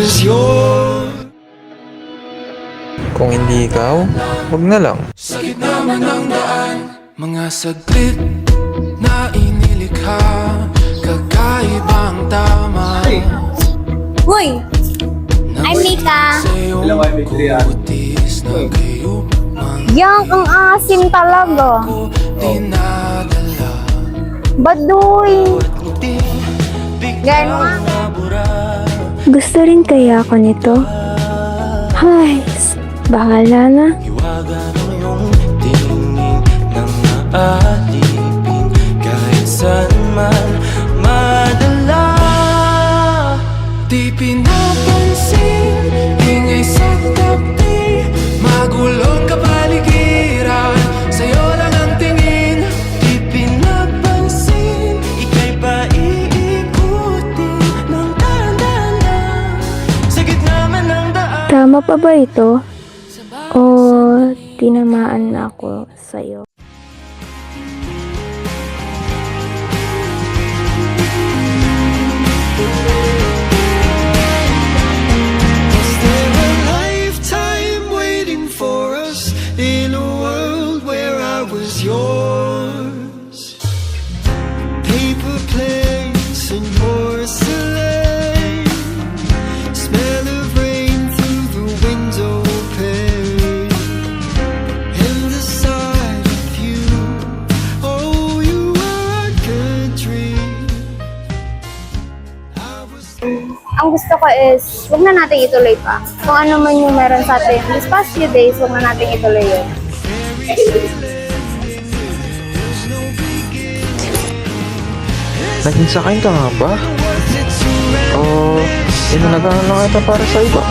was yours. Kung hindi ikaw, wag na lang. Sa gitna man ng daan, mga saglit na inilikha, kakaibang tama. Hoy! Ay, Mika! Hello, I'm kutis na kayo man Yang ang asim talaga. ko dinadala. Baduy! Di Gano'n nga. biglang nabura. Gusto rin kaya ako nito? Hay, bahala na. Iwaga ng iyong tingin nang naalipin kahit saan man madala. Di pinapansin, ingay sa tabi, magulong kapaligiran, sa'yo lang ang tingin. Di pinapansin, ika'y paiikutin ng dahan-dahan sa gitna man ng daan. Tama pa ba ito? O tinamaan na ako sa'yo? Was there a lifetime waiting for us in a world where I was yours? Paper planes and porcelain, smell of rain through the window pane, and the sight of you. Oh, you were a good dream. I was Ang gusto ko is, huwag na natin ituloy pa. Kung ano man yung meron sa atin these past few days, huwag na natin ituloy yun. Naging sa akin ka nga ba? O, inalagaan lang ito para sa iba.